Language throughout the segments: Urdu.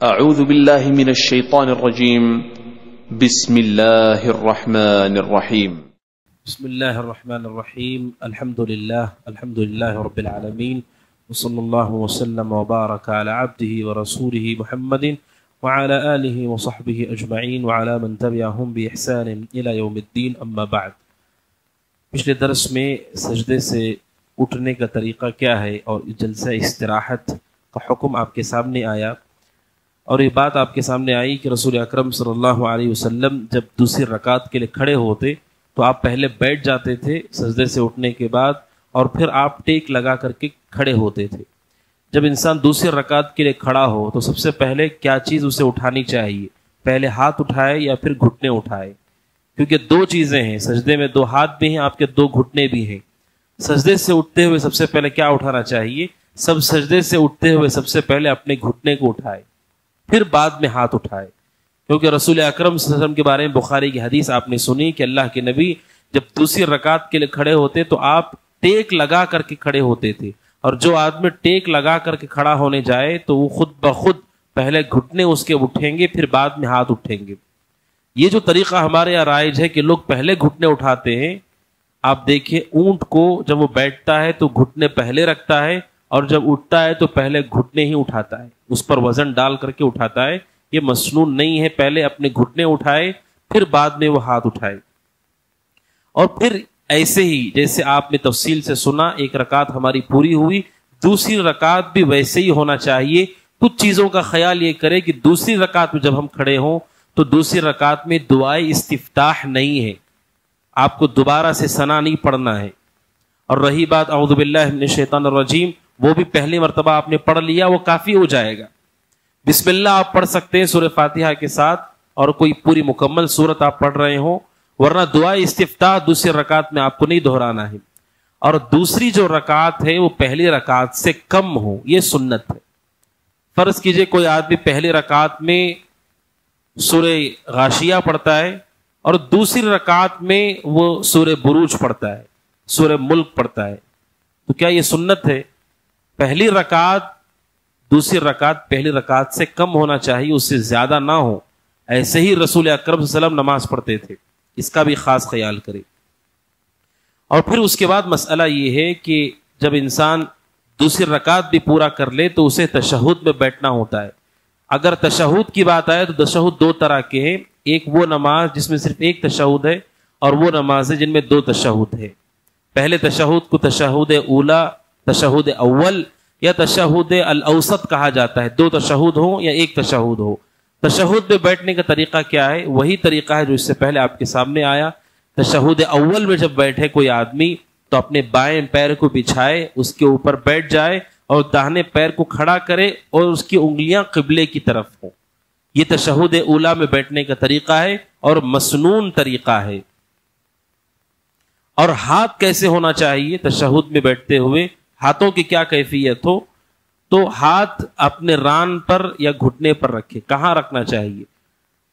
اعوذ باللہ من الشیطان الرجیم بسم اللہ الرحمن الرحیم بسم اللہ الرحمن الرحیم الحمد للہ رب العالمین وصلی اللہ وسلم وبارک علی عبدہ ورسولہ محمد وعلى آلہ وصحبہ اجمعین وعلى من تبعہم بإحسان الى یوم الدین اما بعد۔ پچھلے درس میں سجدے سے اٹھنے کا طریقہ کیا ہے اور جلسہ استراحت کا حکم آپ کے سامنے آیا، اور یہ بات آپ کے سامنے آئی کہ رسول اکرم صلی اللہ علیہ وسلم جب دوسری رکعت کے لیے کھڑے ہوتے تو آپ پہلے بیٹھ جاتے تھے سجدے سے اٹھنے کے بعد، اور پھر آپ ٹیک لگا کر کے کھڑے ہوتے تھے۔ جب انسان دوسری رکعت کے لیے کھڑا ہو تو سب سے پہلے کیا چیز اسے اٹھانی چاہیے؟ پہلے ہاتھ اٹھائے یا پھر گھٹنے اٹھائے؟ کیونکہ دو چیزیں ہیں، سجدے میں دو ہاتھ بھی ہیں، آپ کے دو گھٹنے بھی ہیں۔ سجدے سے اٹھتے ہوئے سب سے پہلے کیا اٹھانا چاہیے؟ سجدے سے اٹھتے ہوئے سب سے پہلے اپنے گھٹنے کو اٹھائے، پھر بعد میں ہاتھ اٹھائے، کیونکہ رسول اکرم صلی اللہ علیہ وسلم کے بارے میں بخاری کی حدیث آپ نے سنی کہ اللہ کے نبی جب دوسری رکعت کے لیے کھڑے ہوتے تو آپ ٹیک لگا کر کے کھڑے ہوتے تھے، اور جو آدمی ٹیک لگا کر کے کھڑا ہونے جائے تو وہ خود بخود پہلے گھٹنے اس کے اٹھیں گے، پھر بعد میں ہاتھ اٹھیں گے۔ یہ جو طریقہ ہمارے یہاں رائج ہے کہ لوگ پہلے گھٹنے اٹھاتے ہیں، آپ دیکھیں اونٹ کو جب وہ بیٹھتا ہے تو گھٹنے پہلے رکھتا ہے، اور جب اٹھتا ہے تو پہلے گھٹنے ہی اٹھاتا ہے، اس پر وزن ڈال کر کے اٹھاتا ہے۔ یہ مسنون نہیں ہے، پہلے اپنے گھٹنے اٹھائے پھر بعد میں وہ ہاتھ اٹھائے۔ اور پھر ایسے ہی جیسے آپ نے تفصیل سے سنا، ایک رکعت ہماری پوری ہوئی، دوسری رکعت بھی ویسے ہی ہونا چاہیے۔ کچھ چیزوں کا خیال یہ کرے کہ دوسری رکعت میں جب ہم کھڑے ہوں تو دوسری رکعت میں دعائے استفتاح نہیں ہے، آپ کو دوبارہ سے ثنا نہیں پڑھنا ہے۔ اور رہی بات اعوذ باللہ من الشیطان الرجیم، وہ بھی پہلی مرتبہ آپ نے پڑھ لیا، وہ کافی ہو جائے گا۔ بسم اللہ آپ پڑھ سکتے ہیں سورہ فاتحہ کے ساتھ، اور کوئی پوری مکمل سورت آپ پڑھ رہے ہوں، ورنہ دعائے استفتاح دوسری رکعت میں آپ کو نہیں دہرانا ہے۔ اور دوسری جو رکعت ہے وہ پہلی رکعت سے کم ہو، یہ سنت ہے۔ فرض کیجئے کوئی آدمی پہلی رکعت میں سورہ غاشیہ پڑھتا ہے اور دوسری رکعت میں وہ سورہ بروج پڑھتا ہے، سورہ ملک پڑھتا ہے، تو کیا یہ سنت ہے؟ پہلی رکعت دوسری رکعت پہلی رکعت سے کم ہونا چاہیے، اس سے زیادہ نہ ہو۔ ایسے ہی رسول اکرم صلی اللہ علیہ وسلم نماز پڑھتے تھے، اس کا بھی خاص خیال کرے۔ اور پھر اس کے بعد مسئلہ یہ ہے کہ جب انسان دوسری رکعت بھی پورا کر لے تو اسے تشہد میں بیٹھنا ہوتا ہے۔ اگر تشہد کی بات آئے تو تشہد دو طرح کے ہیں، ایک وہ نماز جس میں صرف ایک تشہد ہے، اور وہ نماز ہے جن میں دو تشہد ہے۔ پہلے تشہد کو تشہد اولا، تشہد اول یا تشہد الاوسط کہا جاتا ہے، دو تشہد ہو یا ایک تشہد ہو۔ تشہد میں بیٹھنے کا طریقہ کیا ہے؟ وہی طریقہ ہے جو اس سے پہلے آپ کے سامنے آیا۔ تشہد اول میں جب بیٹھے کوئی آدمی تو اپنے بائیں پیر کو بچھائے، اس کے اوپر بیٹھ جائے اور داہنے پیر کو کھڑا کرے اور اس کی انگلیاں قبلے کی طرف ہوں۔ یہ تشہد اولا میں بیٹھنے کا طریقہ ہے اور مسنون طریقہ ہے۔ اور ہاتھ کیسے ہونا چاہیے تشہد میں بیٹھتے ہوئے؟ ہاتھوں کی کیا کیفیت ہو؟ تو ہاتھ اپنے ران پر یا گھٹنے پر رکھے۔ کہاں رکھنا چاہیے؟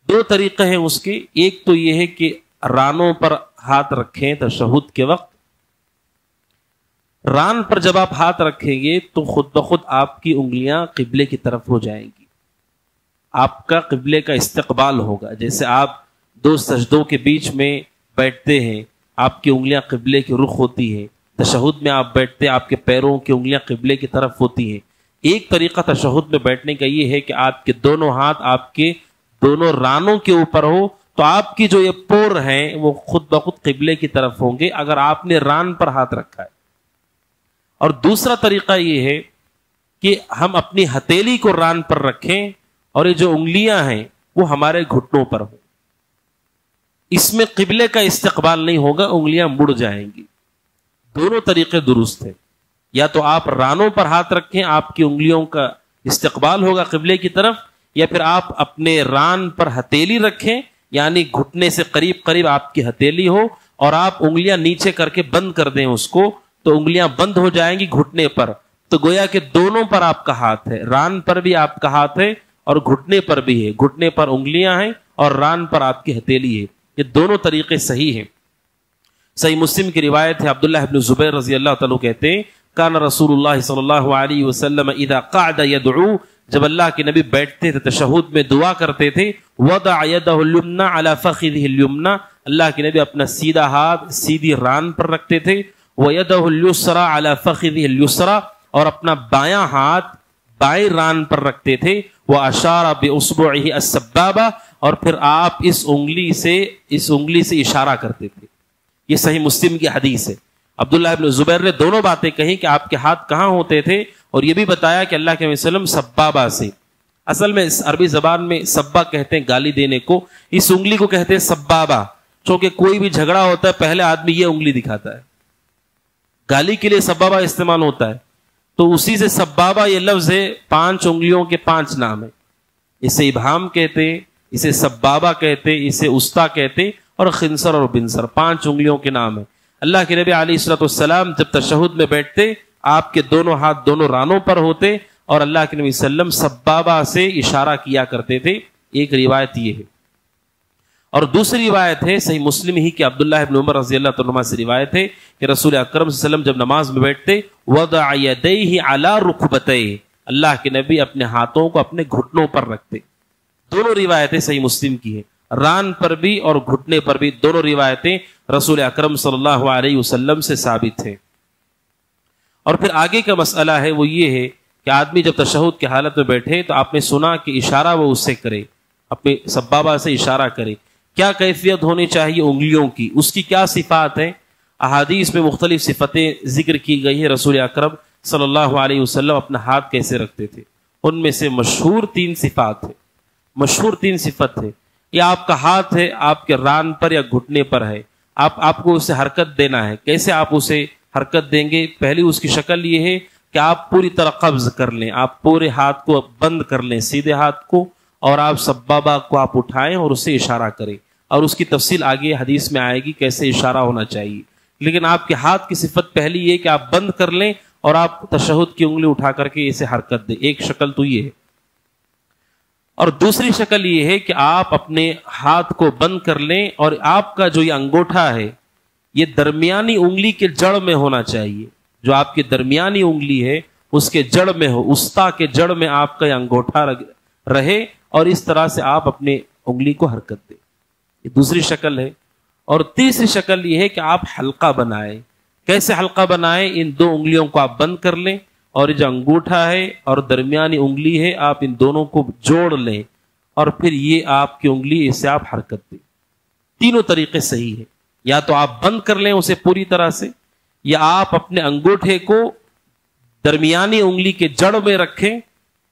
دو طریقے ہیں اس کے، ایک تو یہ ہے کہ رانوں پر ہاتھ رکھیں تشہد کے وقت۔ ران پر جب آپ ہاتھ رکھیں گے تو خود بخود آپ کی انگلیاں قبلے کی طرف ہو جائیں گی، آپ کا قبلے کا استقبال ہوگا۔ جیسے آپ دو سجدوں کے بیچ میں بیٹھتے ہیں، آپ کی انگلیاں قبلے کی رخ ہوتی ہیں۔ تشہد میں آپ بیٹھتے ہیں، آپ کے پیروں کی انگلیاں قبلے کی طرف ہوتی ہیں۔ ایک طریقہ تشہد میں بیٹھنے کا یہ ہے کہ آپ کے دونوں ہاتھ آپ کے دونوں رانوں کے اوپر ہو، تو آپ کی جو یہ پور ہیں وہ خود بخود قبلے کی طرف ہوں گے اگر آپ نے ران پر ہاتھ رکھا ہے۔ اور دوسرا طریقہ یہ ہے کہ ہم اپنی ہتھیلی کو ران پر رکھیں اور یہ جو انگلیاں ہیں وہ ہمارے گھٹنوں پر ہوں۔ اس میں قبلے کا استقبال نہیں ہوگا، انگلیاں مڑ جائیں گی۔ دونوں طریقے درست ہیں، یا تو آپ رانوں پر ہاتھ رکھیں، آپ کی انگلیوں کا استقبال ہوگا قبلے کی طرف، یا پھر آپ اپنے ران پر ہتھیلی رکھیں، یعنی گھٹنے سے قریب قریب آپ کی ہتھیلی ہو، اور آپ انگلیاں نیچے کر کے بند کر دیں اس کو، تو انگلیاں بند ہو جائیں گی گھٹنے پر۔ تو گویا کہ دونوں پر آپ کا ہاتھ ہے، ران پر بھی آپ کا ہاتھ ہے اور گھٹنے پر بھی ہے۔ گھٹنے پر انگلیاں ہیں اور ران پر آپ کی ہتھیلی ہے۔ یہ دونوں طریقے صحیح ہیں۔ صحیح مسلم کی روایت ہے، عبداللہ بن زبیر رضی اللہ تعالیٰ کہتے ہیں، کان رسول اللہ صلی اللہ علیہ وسلم اذا قعد يدعو جب اللہ کے نبی بیٹھتے تھے تشہد میں دعا کرتے تھے وضع یدہ الیمنی علی فخذہ الیمنی، اللہ کے نبی اپنا سیدھا ہاتھ سیدھی ران پر رکھتے تھے، ویدہ الیسری علی فخذہ الیسری، اور اپنا بایاں ہاتھ بائیں ران پر رکھتے تھے، واشار باصبعہ السبابہ، اور پھر آپ اس انگلی سے اشارہ کرتے تھے۔ یہ صحیح مسلم کی حدیث ہے۔ عبداللہ ابن زبیر نے دونوں باتیں کہیں کہ آپ کے ہاتھ کہاں ہوتے تھے، اور یہ بھی بتایا کہ اللہ کے وسلم سبابہ سے، اصل میں عربی زبان میں سبا کہتے ہیں گالی دینے کو، اس انگلی کو کہتے ہیں سبابہ، چونکہ کوئی بھی جھگڑا ہوتا ہے پہلے آدمی یہ انگلی دکھاتا ہے، گالی کے لیے سبابہ استعمال ہوتا ہے، تو اسی سے سبابہ یہ لفظ ہے، 5 انگلیوں کے 5 نام ہیں، اسے ابہام کہتے ہیں، اسے سبابہ کہتے، اسے استا کہتے، اور خنصر اور بنصر 5 انگلیوں کے نام ہیں۔ اللہ کے نبی علیہ الصلوۃ والسلام جب تشہد میں بیٹھتے آپ کے دونوں ہاتھ دونوں رانوں پر ہوتے اور اللہ کے نبی صلی اللہ علیہ وسلم سبابہ سے اشارہ کیا کرتے تھے، ایک روایت یہ ہے۔ اور دوسری روایت ہے صحیح مسلم ہی کہ عبداللہ ابن عمر رضی اللہ عنہما سے روایت ہے کہ رسول اکرم صلی اللہ علیہ وسلم جب نماز میں بیٹھتے وضع یدیہ علی رکبتیہ، اللہ کے نبی اپنے ہاتھوں کو اپنے گھٹنوں پر رکھتے۔ دونوں روایتیں صحیح مسلم کی ہیں، ران پر بھی اور گھٹنے پر بھی، دونوں روایتیں رسول اکرم صلی اللہ علیہ وسلم سے ثابت ہیں۔ اور پھر آگے کا مسئلہ ہے وہ یہ ہے کہ آدمی جب تشہد کی حالت میں بیٹھے تو آپ نے سنا کہ اشارہ وہ اس سے کرے، اپنے سبابہ سے اشارہ کرے، کیا کیفیت ہونی چاہیے انگلیوں کی، اس کی کیا صفات ہیں؟ احادیث میں مختلف صفتیں ذکر کی گئی ہیں۔ رسول اکرم صلی اللہ علیہ وسلم اپنا ہاتھ کیسے رکھتے تھے، ان میں سے مشہور 3 صفات ہیں، مشہور 3 صفت ہے۔ یہ آپ کا ہاتھ ہے، آپ کے ران پر یا گھٹنے پر ہے، آپ کو اسے حرکت دینا ہے۔ کیسے آپ اسے حرکت دیں گے؟ پہلی اس کی شکل یہ ہے کہ آپ پوری طرح قبض کر لیں، آپ پورے ہاتھ کو بند کر لیں، سیدھے ہاتھ کو، اور آپ سبابہ کو آپ اٹھائیں اور اسے اشارہ کریں، اور اس کی تفصیل آگے حدیث میں آئے گی کیسے اشارہ ہونا چاہیے۔ لیکن آپ کے ہاتھ کی صفت پہلی یہ کہ آپ بند کر لیں اور آپ تشہد کی انگلی اٹھا کر کے اسے حرکت دیں، ایک شکل تو یہ ہے۔ اور دوسری شکل یہ ہے کہ آپ اپنے ہاتھ کو بند کر لیں اور آپ کا جو یہ انگوٹھا ہے یہ درمیانی انگلی کے جڑ میں ہونا چاہیے، جو آپ کی درمیانی انگلی ہے اس کے جڑ میں ہو، استا کے جڑ میں آپ کا یہ انگوٹھا رہے، اور اس طرح سے آپ اپنے انگلی کو حرکت دیں۔ یہ دوسری شکل ہے۔ اور تیسری شکل یہ ہے کہ آپ حلقہ بنائیں۔ کیسے حلقہ بنائیں؟ ان 2 انگلیوں کو آپ بند کر لیں، اور جو انگوٹھا ہے اور درمیانی انگلی ہے آپ ان دونوں کو جوڑ لیں، اور پھر یہ آپ کی انگلی، اس سے آپ حرکت دیں۔ تینوں طریقے صحیح ہیں، یا تو آپ بند کر لیں اسے پوری طرح سے، یا آپ اپنے انگوٹھے کو درمیانی انگلی کے جڑ میں رکھیں،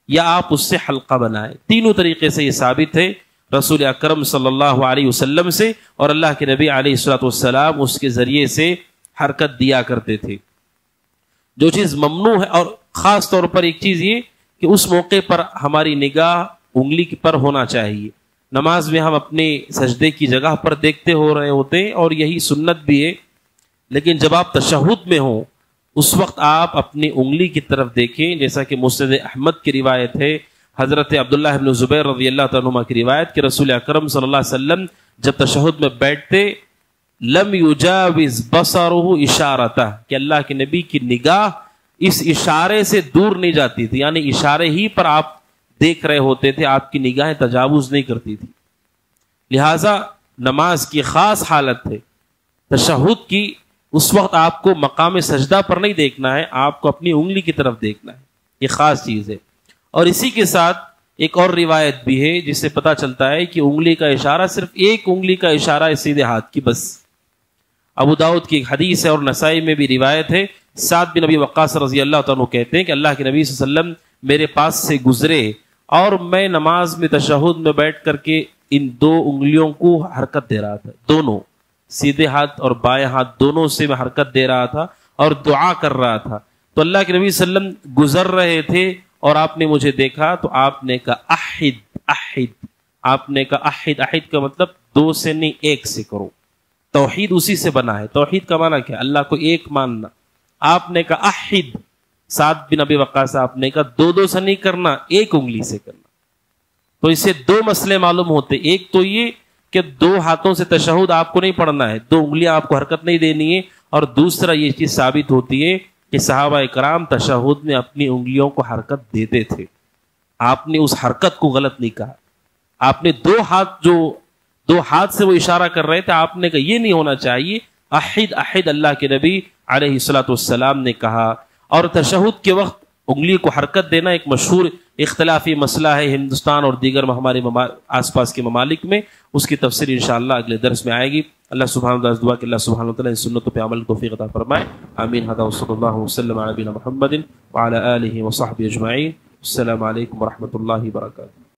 یا آپ اس سے حلقہ بنائیں۔ تینوں طریقے سے یہ ثابت ہے رسول اکرم صلی اللہ علیہ وسلم سے، اور اللہ کے نبی علیہ الصلوۃ والسلام اس کے ذریعے سے حرکت دیا کرتے تھے۔ جو چیز ممنوع ہے، اور خاص طور پر ایک چیز یہ کہ اس موقع پر ہماری نگاہ انگلی پر ہونا چاہیے۔ نماز میں ہم اپنے سجدے کی جگہ پر دیکھتے ہو رہے ہوتے ہیں، اور یہی سنت بھی ہے، لیکن جب آپ تشہد میں ہوں اس وقت آپ اپنی انگلی کی طرف دیکھیں، جیسا کہ مسند احمد کی روایت ہے، حضرت عبداللہ ابن زبیر رضی اللہ عنہما کی روایت کہ رسول اکرم صلی اللہ علیہ وسلم جب تشہد میں بیٹھتے لم یجاوز بصرہ اشارتہ، کہ اللہ کے نبی کی نگاہ اس اشارے سے دور نہیں جاتی تھی، یعنی اشارے ہی پر آپ دیکھ رہے ہوتے تھے، آپ کی نگاہیں تجاوز نہیں کرتی تھی۔ لہٰذا نماز کی خاص حالت ہے تشہد کی، اس وقت آپ کو مقام سجدہ پر نہیں دیکھنا ہے، آپ کو اپنی انگلی کی طرف دیکھنا ہے، یہ خاص چیز ہے۔ اور اسی کے ساتھ ایک اور روایت بھی ہے جس سے پتہ چلتا ہے کہ انگلی کا اشارہ صرف ایک انگلی کا اشارہ ہے سیدھے ہاتھ کی، بس۔ ابو داؤد کی ایک حدیث ہے اور نسائی میں بھی روایت ہے، سعد بن ابی وقاص رضی اللہ عنہ کہتے ہیں کہ اللہ کے نبی صلی اللہ علیہ وسلم میرے پاس سے گزرے اور میں نماز میں تشہد میں بیٹھ کر کے ان 2 انگلیوں کو حرکت دے رہا تھا، دونوں سیدھے ہاتھ اور بائیں ہاتھ دونوں سے میں حرکت دے رہا تھا اور دعا کر رہا تھا۔ تو اللہ کے نبی صلی اللہ علیہ وسلم گزر رہے تھے اور آپ نے مجھے دیکھا تو آپ نے کہا احد احد، آپ نے کہا احد، احد کا مطلب 2 سے نہیں 1 سے کرو، توحید اسی سے بنا ہے۔ توحید کا معنی کیا؟ اللہ کو ایک ماننا۔ آپ نے کہا احد، سعد بن ابی وقاص آپ نے کہا 2 سے نہیں کرنا، 1 انگلی سے کرنا۔ تو اس سے 2 مسئلے معلوم ہوتے، ایک تو یہ کہ 2 ہاتھوں سے تشہد آپ کو نہیں پڑھنا ہے، 2 انگلیاں آپ کو حرکت نہیں دینی ہے، اور دوسرا یہ چیز ثابت ہوتی ہے کہ صحابہ کرام تشہد میں اپنی انگلیوں کو حرکت دیتے تھے۔ آپ نے اس حرکت کو غلط نہیں کہا. آپ نے دو ہاتھ سے وہ اشارہ کر رہے تھے, آپ نے کہا یہ نہیں ہونا چاہیے. احد احد اللہ کے نبی علیہ الصلوۃ والسلام نے کہا. اور تشہد کے وقت انگلی کو حرکت دینا ایک مشہور اختلافی مسئلہ ہے ہندوستان اور دیگر ہمارے آس پاس کے ممالک میں. اس کی تفسیر انشاءاللہ اگلے درس میں آئے گی. اللہ سبحانہ وتعالی دعا کہ اللہ سبحانہ وتعالی ان سنتوں پہ عمل توفیق عطا فرمائے. آمین. ھذا وصلی اللہ وسلم علی نبینا محمد وعلی آلہ وصحبہ اجمعین. السلام علیکم ورحمۃ اللہ وبرکاتہ.